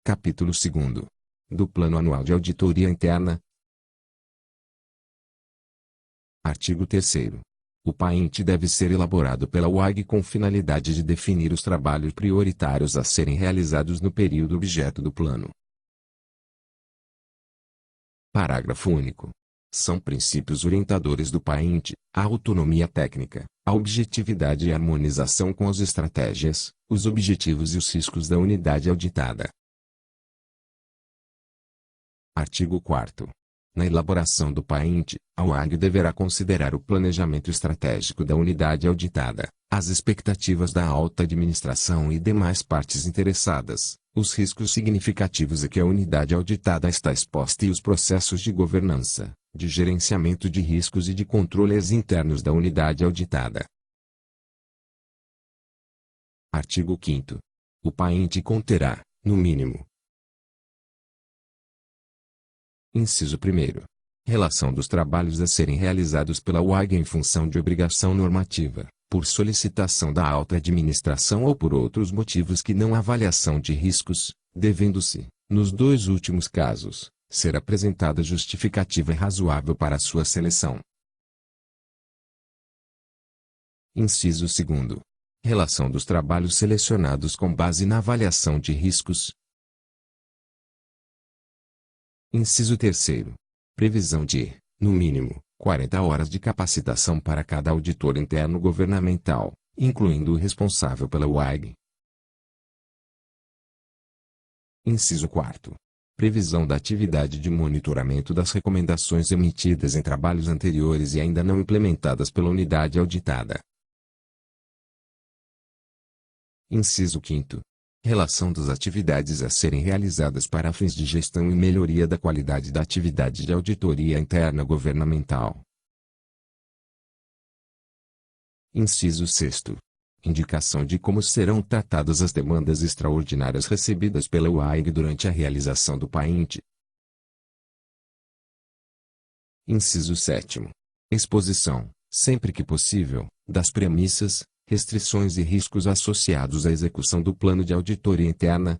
Capítulo 2º. Do Plano Anual de Auditoria Interna. Artigo 3º. O PAINT deve ser elaborado pela UAG com finalidade de definir os trabalhos prioritários a serem realizados no período objeto do plano. Parágrafo único. São princípios orientadores do PAINT, a autonomia técnica, a objetividade e a harmonização com as estratégias, os objetivos e os riscos da unidade auditada. Artigo 4º. Na elaboração do PAINT, a UAG deverá considerar o planejamento estratégico da unidade auditada, as expectativas da alta administração e demais partes interessadas, os riscos significativos a que a unidade auditada está exposta e os processos de governança, de gerenciamento de riscos e de controles internos da unidade auditada. Artigo 5º. O PAINT conterá, no mínimo: Inciso 1º. Relação dos trabalhos a serem realizados pela UAG em função de obrigação normativa, por solicitação da alta administração ou por outros motivos que não avaliação de riscos, devendo-se, nos dois últimos casos, ser apresentada justificativa razoável para sua seleção. Inciso 2º. Relação dos trabalhos selecionados com base na avaliação de riscos. Inciso 3º. Previsão de, no mínimo, 40 horas de capacitação para cada auditor interno governamental, incluindo o responsável pela UAG. Inciso 4º. Previsão da atividade de monitoramento das recomendações emitidas em trabalhos anteriores e ainda não implementadas pela unidade auditada. Inciso 5º. Relação das atividades a serem realizadas para fins de gestão e melhoria da qualidade da atividade de auditoria interna governamental. Inciso 6º. Indicação de como serão tratadas as demandas extraordinárias recebidas pela UAG durante a realização do PAINT. Inciso 7º. Exposição, sempre que possível, das premissas, restrições e riscos associados à execução do plano de auditoria interna,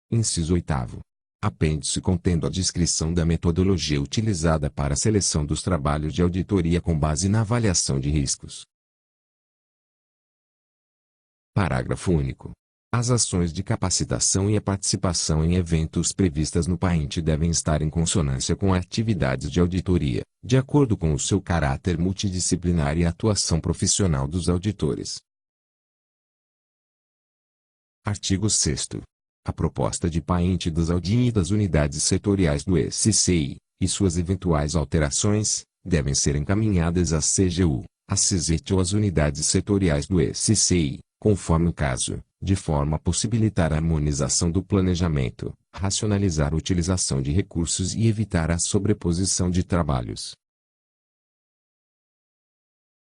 Inciso 8º. Apêndice contendo a descrição da metodologia utilizada para a seleção dos trabalhos de auditoria com base na avaliação de riscos. Parágrafo único. As ações de capacitação e a participação em eventos previstas no PAINT devem estar em consonância com atividades de auditoria, de acordo com o seu caráter multidisciplinar e a atuação profissional dos auditores. Artigo 6º. A proposta de PAINT das AUDIN e das unidades setoriais do SCI, e suas eventuais alterações, devem ser encaminhadas à CGU, à CISET ou às unidades setoriais do SCI, conforme o caso, de forma a possibilitar a harmonização do planejamento, racionalizar a utilização de recursos e evitar a sobreposição de trabalhos.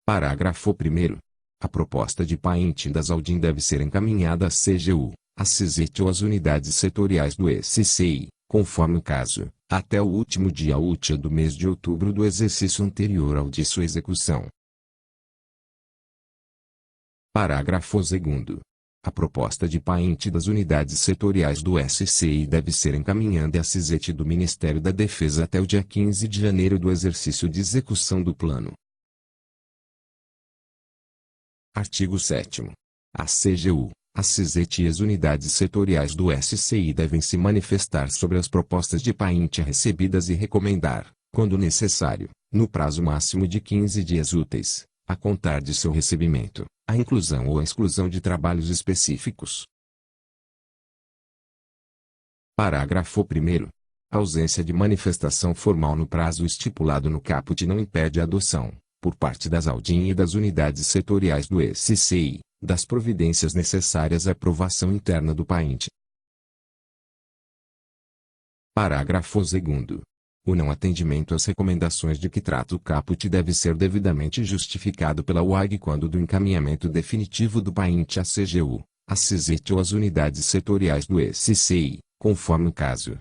Parágrafo 1º. A proposta de PAINT das AUDIN deve ser encaminhada à CGU, à CISET ou às unidades setoriais do SCI, conforme o caso, até o último dia útil do mês de outubro do exercício anterior ao de sua execução. Parágrafo 2º. A proposta de PAINT das unidades setoriais do SCI deve ser encaminhada à CISET do Ministério da Defesa até o dia 15 de janeiro do exercício de execução do plano. Artigo 7º. A CGU, a CISET e as unidades setoriais do SCI devem se manifestar sobre as propostas de PAINT recebidas e recomendar, quando necessário, no prazo máximo de 15 dias úteis, a contar de seu recebimento, a inclusão ou a exclusão de trabalhos específicos. Parágrafo 1º. A ausência de manifestação formal no prazo estipulado no caput não impede a adoção, por parte das AUDIN e das unidades setoriais do SCI, das providências necessárias à aprovação interna do PAINT. Parágrafo 2º. O não atendimento às recomendações de que trata o caput deve ser devidamente justificado pela UAG quando do encaminhamento definitivo do PAINT à CGU, à CISET ou às unidades setoriais do SCI, conforme o caso.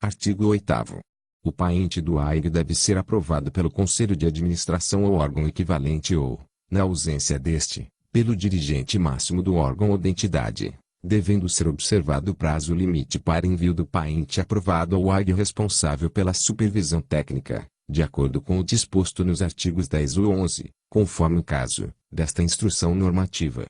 Artigo 8º. O PAINT do AIG deve ser aprovado pelo Conselho de Administração ou órgão equivalente ou, na ausência deste, pelo dirigente máximo do órgão ou da entidade, devendo ser observado o prazo limite para envio do paente aprovado ao órgão responsável pela supervisão técnica, de acordo com o disposto nos artigos 10 ou 11, conforme o caso, desta instrução normativa.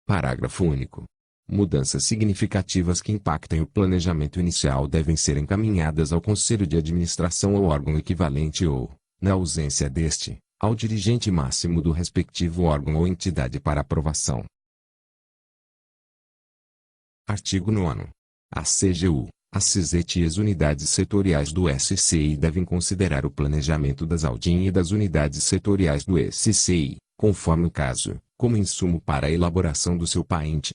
Parágrafo único. Mudanças significativas que impactem o planejamento inicial devem ser encaminhadas ao Conselho de Administração ou órgão equivalente ou, na ausência deste, ao dirigente máximo do respectivo órgão ou entidade para aprovação. Artigo 9º. A CGU, a CISET e as unidades setoriais do SCI devem considerar o planejamento das AUDIN e das unidades setoriais do SCI, conforme o caso, como insumo para a elaboração do seu paente.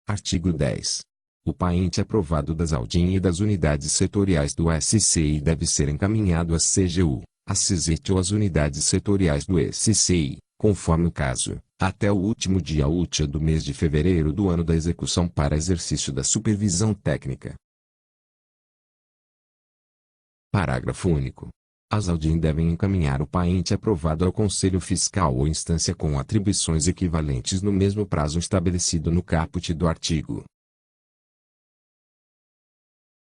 Artigo 10. O paente aprovado das AUDIN e das unidades setoriais do SCI deve ser encaminhado à CGU, à CISET ou às unidades setoriais do SCI, conforme o caso, até o último dia útil do mês de fevereiro do ano da execução para exercício da supervisão técnica. Parágrafo único. As AUDIN devem encaminhar o paente aprovado ao Conselho Fiscal ou instância com atribuições equivalentes no mesmo prazo estabelecido no caput do artigo.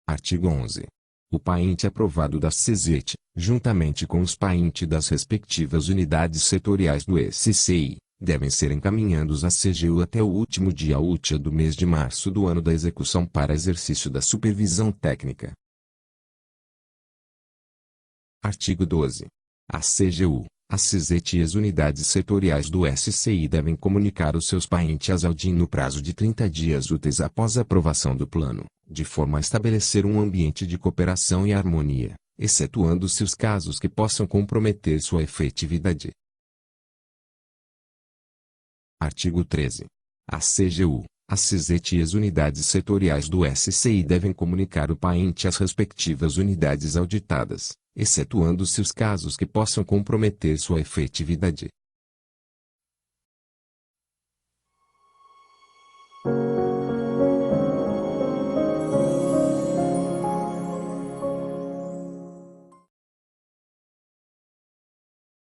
Artigo 11. O paente aprovado da CISET, juntamente com os paentes das respectivas unidades setoriais do SCI, devem ser encaminhados à CGU até o último dia útil do mês de março do ano da execução para exercício da supervisão técnica. Artigo 12. A CGU, a CISET e as unidades setoriais do SCI devem comunicar os seus paentes às AUDIN no prazo de 30 dias úteis após a aprovação do plano, de forma a estabelecer um ambiente de cooperação e harmonia, excetuando-se os casos que possam comprometer sua efetividade. Artigo 13. A CGU, a CISET e as unidades setoriais do SCI devem comunicar o paente às respectivas unidades auditadas, excetuando-se os casos que possam comprometer sua efetividade.